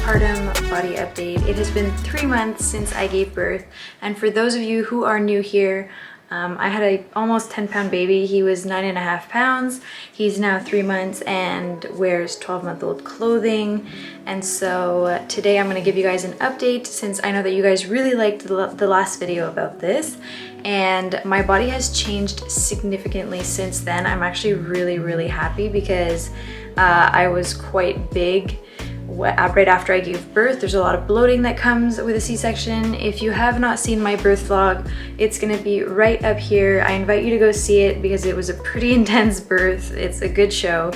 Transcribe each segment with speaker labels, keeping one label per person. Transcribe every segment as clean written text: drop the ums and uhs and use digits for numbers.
Speaker 1: postpartum body update. It has been 3 months since I gave birth, and for those of you who are new here, I had a almost 10-pound baby. He was 9.5 pounds. He's now 3 months and wears 12-month-old clothing. And so today I'm going to give you guys an update, since I know that you guys really liked the last video about this. And my body has changed significantly since then. I'm actually really happy because I was quite big right after I gave birth. There's a lot of bloating that comes with a C-section. If you have not seen my birth vlog, it's gonna be right up here. I invite you to go see it because it was a pretty intense birth. It's a good show.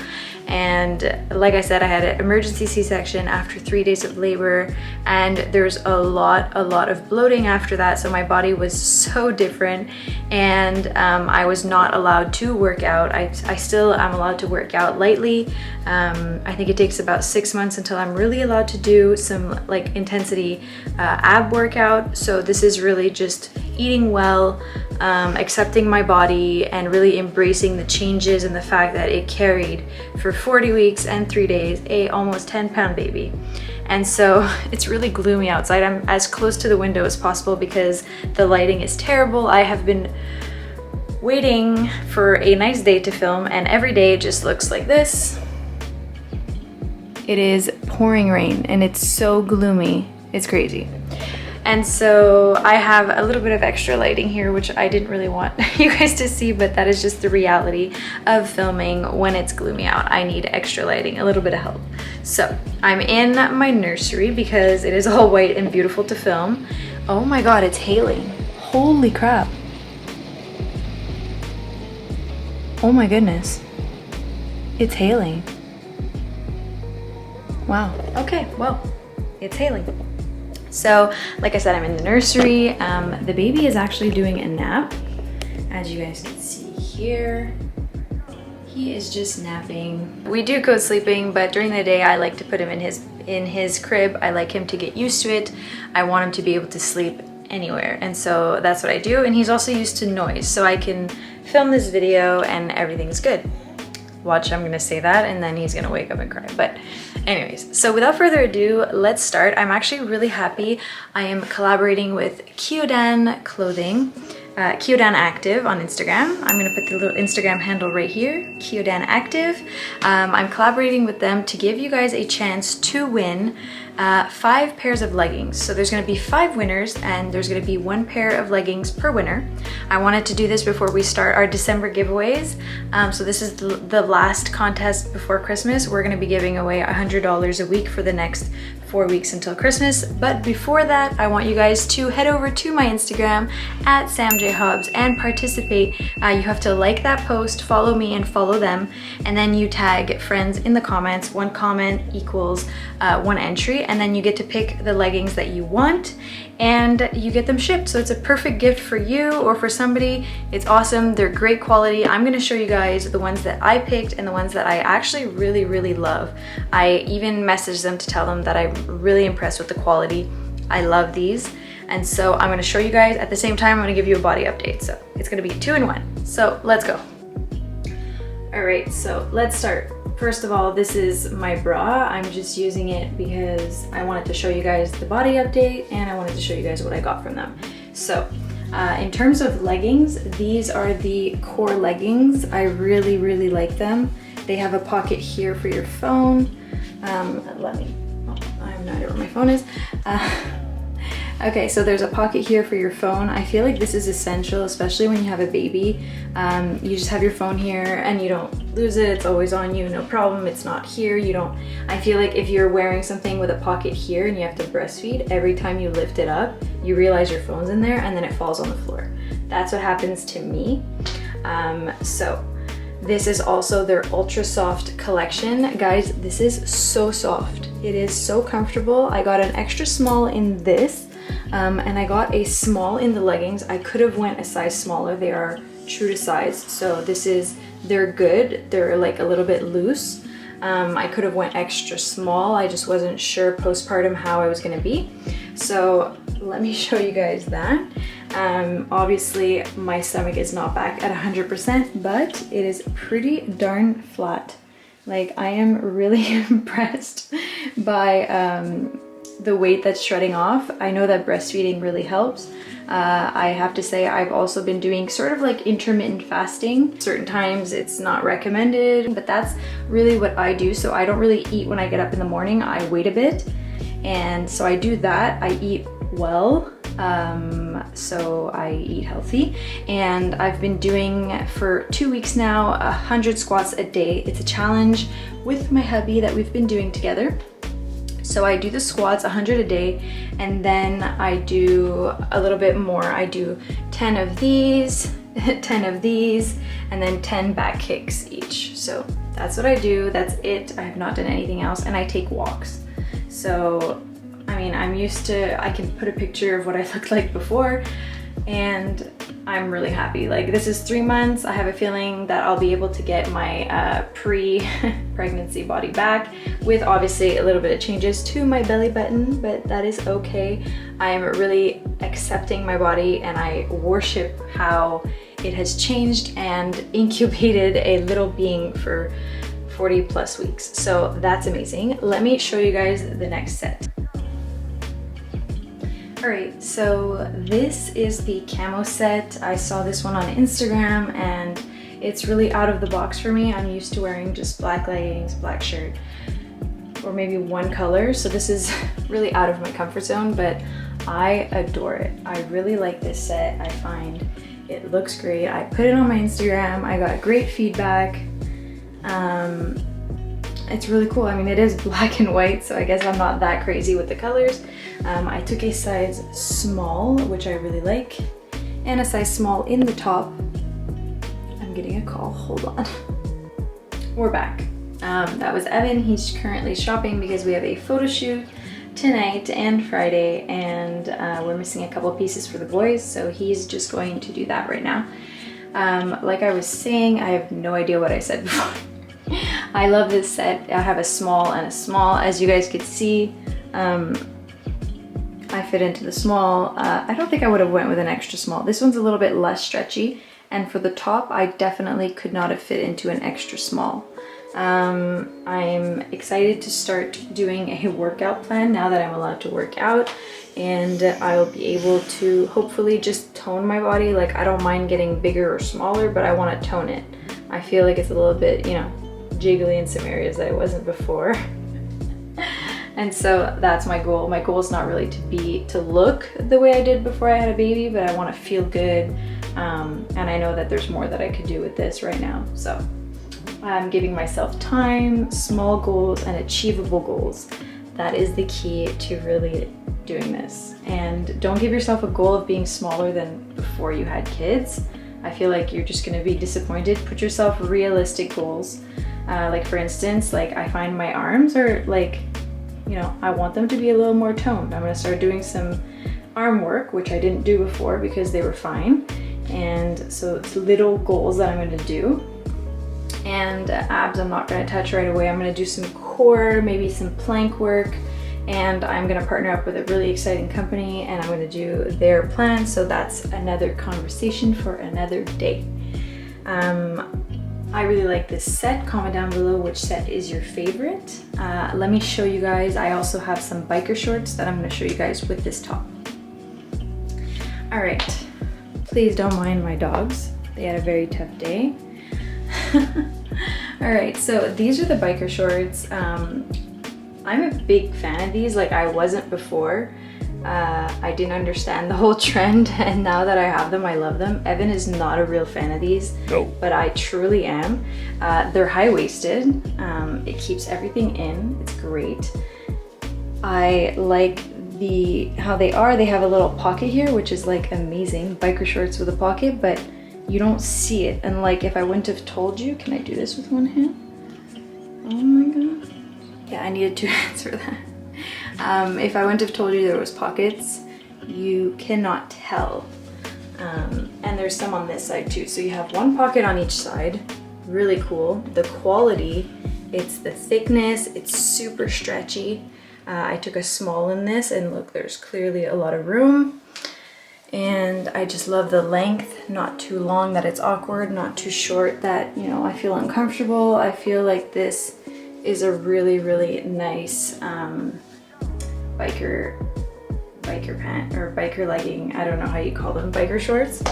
Speaker 1: And like I said, I had an emergency C-section after 3 days of labor, and there's a lot of bloating after that. So my body was so different, and I was not allowed to work out. I still am allowed to work out lightly. I think it takes about 6 months until I'm really allowed to do some like intensity ab workout. So this is really just eating well, accepting my body, and really embracing the changes and the fact that it carried for 40 weeks and 3 days a almost 10-pound baby. And so it's really gloomy outside. I'm as close to the window as possible because the lighting is terrible. I have been waiting for a nice day to film, and every day just looks like this. It is pouring rain and it's so gloomy. It's crazy. And so I have a little bit of extra lighting here, which I didn't really want you guys to see, but that is just the reality of filming when it's gloomy out. I need extra lighting, a little bit of help. So I'm in my nursery because it is all white and beautiful to film. Oh my God, it's hailing. Holy crap. Oh my goodness. It's hailing. Wow. Okay, well, it's hailing. So, like I said, I'm in the nursery. The baby is actually doing a nap, as you guys can see here. He is just napping. We do co-sleeping, but during the day I like to put him in his crib. I like him to get used to it. I want him to be able to sleep anywhere, and so that's what I do. And he's also used to noise, so I can film this video and everything's good. Watch, I'm gonna say that and then he's gonna wake up and cry. But anyways, so without further ado, let's start. I'm actually really happy. I am collaborating with Kyodan Clothing, Kyodan Active on Instagram. I'm gonna put the little Instagram handle right here, Kyodan Active. I'm collaborating with them to give you guys a chance to win 5 pairs of leggings. So there's gonna be 5 winners, and there's gonna be 1 pair of leggings per winner. I wanted to do this before we start our December giveaways. So this is the last contest before Christmas. We're gonna be giving away $100 a week for the next 4 weeks until Christmas. But before that, I want you guys to head over to my Instagram at SamJHobbs and participate. You have to like that post, follow me and follow them, and then you tag friends in the comments. 1 comment equals 1 entry, and then you get to pick the leggings that you want and you get them shipped. So it's a perfect gift for you or for somebody. It's awesome. They're great quality. I'm gonna show you guys the ones that I picked and the ones that I actually really love. I even messaged them to tell them that I'm really impressed with the quality. I love these. And so I'm gonna show you guys. At the same time, I'm gonna give you a body update. So it's gonna be 2 in 1. So let's go. All right, so let's start. First of all, this is my bra. I'm just using it because I wanted to show you guys the body update, and I wanted to show you guys what I got from them. So in terms of leggings, these are the core leggings. I really like them. They have a pocket here for your phone. I have no idea where my phone is. Okay, so there's a pocket here for your phone. I feel like this is essential, especially when you have a baby. You just have your phone here and you don't lose it. It's always on you, no problem. It's not here. I feel like if you're wearing something with a pocket here and you have to breastfeed, every time you lift it up, you realize your phone's in there and then it falls on the floor. That's what happens to me. So this is also their ultra soft collection. Guys, this is so soft. It is so comfortable. I got an extra small in this. And I got a small in the leggings. I could have went a size smaller. They are true to size. So they're good. They're like a little bit loose. I could have went extra small. I just wasn't sure postpartum how I was gonna be. So let me show you guys that. Obviously my stomach is not back at 100%, but it is pretty darn flat. Like, I am really impressed by the weight that's shredding off. I know that breastfeeding really helps. I have to say I've also been doing sort of like intermittent fasting. Certain times it's not recommended, but that's really what I do. So I don't really eat when I get up in the morning. I wait a bit. And so I do that. I eat well. So I eat healthy, and I've been doing for 2 weeks now 100 squats a day. It's a challenge with my hubby that we've been doing together. So I do the squats 100 a day, and then I do a little bit more. I do 10 of these, 10 of these, and then 10 back kicks each. So that's what I do. That's it. I have not done anything else, and I take walks. So I mean, I'm used to, I can put a picture of what I looked like before, and I'm really happy. Like, this is 3 months. I have a feeling that I'll be able to get my pre-pregnancy body back, with obviously a little bit of changes to my belly button, but that is okay. I am really accepting my body, and I worship how it has changed and incubated a little being for 40 plus weeks. So that's amazing. Let me show you guys the next set. All right, so this is the Camo Set. I saw this one on Instagram, and it's really out of the box for me. I'm used to wearing just black leggings, black shirt, or maybe one color. So this is really out of my comfort zone, but I adore it. I really like this set. I find it looks great. I put it on my Instagram. I got great feedback. It's really cool. I mean, it is black and white, so I guess I'm not that crazy with the colors. I took a size small, which I really like, and a size small in the top. I'm getting a call, hold on. We're back. That was Evan. He's currently shopping because we have a photo shoot tonight and Friday, and we're missing a couple pieces for the boys, so he's just going to do that right now. Like I was saying, I have no idea what I said before. I love this set. I have a small and a small. As you guys could see, I fit into the small. I don't think I would have went with an extra small. This one's a little bit less stretchy, and for the top, I definitely could not have fit into an extra small. I'm excited to start doing a workout plan now that I'm allowed to work out, and I'll be able to hopefully just tone my body. Like, I don't mind getting bigger or smaller, but I want to tone it. I feel like it's a little bit, you know, jiggly in some areas that it wasn't before. And so that's my goal. My goal is not really to look the way I did before I had a baby, but I want to feel good. And I know that there's more that I could do with this right now. So I'm giving myself time, small goals, and achievable goals. That is the key to really doing this. And don't give yourself a goal of being smaller than before you had kids. I feel like you're just gonna be disappointed. Put yourself realistic goals. Like, for instance, like, I find my arms are like, you know, I want them to be a little more toned. I'm gonna start doing some arm work, which I didn't do before because they were fine. And so it's little goals that I'm gonna do. And abs, I'm not gonna touch right away. I'm gonna do some core, maybe some plank work, and I'm gonna partner up with a really exciting company, and I'm gonna do their plan. So that's another conversation for another day. I really like this set. Comment down below which set is your favorite. Let me show you guys. I also have some biker shorts that I'm gonna show you guys with this top. All right, please don't mind my dogs. They had a very tough day. All right, so these are the biker shorts. I'm a big fan of these. Like, I wasn't before. I didn't understand the whole trend, and now that I have them, I love them. Evan is not a real fan of these, no, but I truly am. They're high-waisted. It keeps everything in. It's great. I like how they are. They have a little pocket here, which is like amazing. Biker shorts with a pocket, but you don't see it. And like, if I wouldn't have told you, can I do this with one hand? Oh my god. Yeah, I needed 2 hands for that. If I wouldn't have told you there was pockets, you cannot tell. And there's some on this side too. So you have one pocket on each side. Really cool. The quality, it's the thickness, it's super stretchy. I took a small in this, and look, there's clearly a lot of room. And I just love the length, not too long that it's awkward, not too short that, you know, I feel uncomfortable. I feel like this is a really, really nice biker pant or biker legging. I don't know how you call them, biker shorts.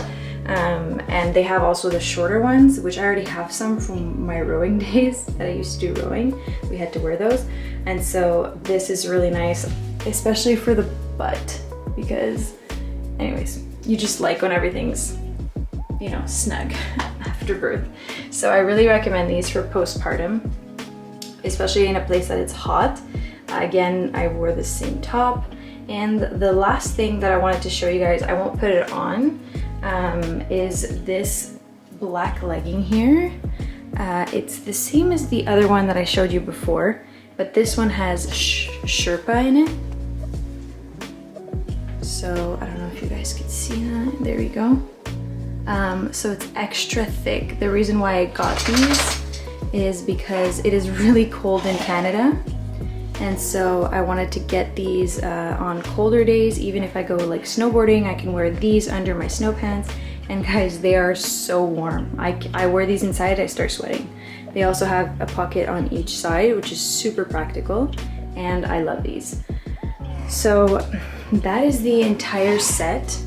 Speaker 1: And they have also the shorter ones, which I already have some from my rowing days that I used to do rowing. We had to wear those. And so this is really nice, especially for the butt, because anyways, you just like when everything's, you know, snug after birth. So I really recommend these for postpartum, especially in a place that it's hot. Again, I wore the same top. And the last thing that I wanted to show you guys, I won't put it on, is this black legging here. It's the same as the other one that I showed you before, but this one has Sherpa in it. So I don't know if you guys can see that. There we go. So it's extra thick. The reason why I got these is because it is really cold in Canada. And so I wanted to get these on colder days. Even if I go like snowboarding, I can wear these under my snow pants. And guys, they are so warm. I wear these inside, I start sweating. They also have a pocket on each side, which is super practical. And I love these. So that is the entire set.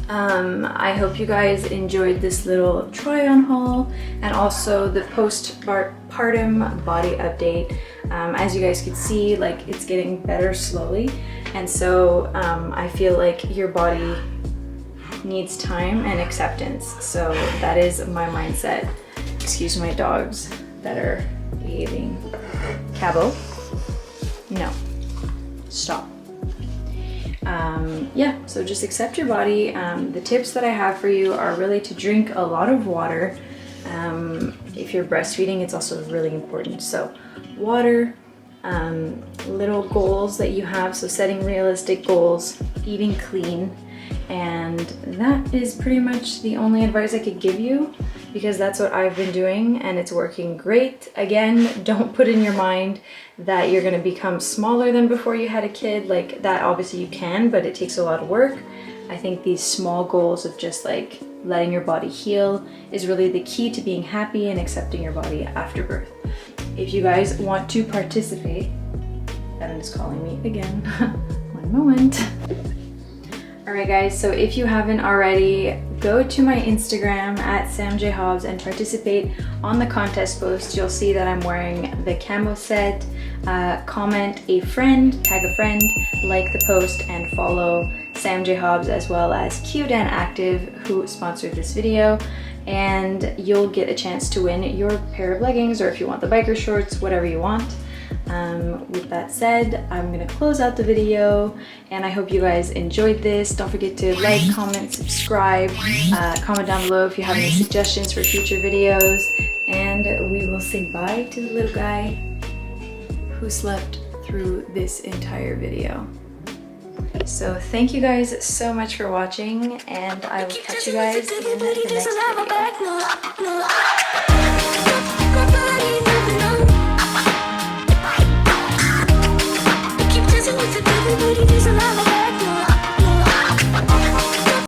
Speaker 1: I hope you guys enjoyed this little try on haul and also the postpartum body update. As you guys can see, like, it's getting better slowly, and so I feel like your body needs time and acceptance. So that is my mindset. Excuse my dogs that are behaving. Cabo, no, stop. Yeah, so just accept your body. The tips that I have for you are really to drink a lot of water. If you're breastfeeding, it's also really important. So water, little goals that you have, so setting realistic goals, eating clean, and that is pretty much the only advice I could give you, because that's what I've been doing and it's working great. Again, don't put in your mind that you're gonna become smaller than before you had a kid. Like that, obviously you can, but it takes a lot of work. I think these small goals of just like letting your body heal is really the key to being happy and accepting your body after birth. If you guys want to participate, Evan is calling me again. One moment. All right guys, so if you haven't already, go to my Instagram at samjhobbs and participate on the contest post. You'll see that I'm wearing the Camo Set. Comment a friend, tag a friend, like the post, and follow Sam J Hobbs as well as Cute and Active, who sponsored this video, and you'll get a chance to win your pair of leggings, or if you want the biker shorts, whatever you want. With that said, I'm gonna close out the video, and I hope you guys enjoyed this. Don't forget to like, comment, subscribe, comment down below if you have any suggestions for future videos, and we will say bye to the little guy who slept through this entire video. So thank you guys so much for watching, and I will catch you guys in the next video.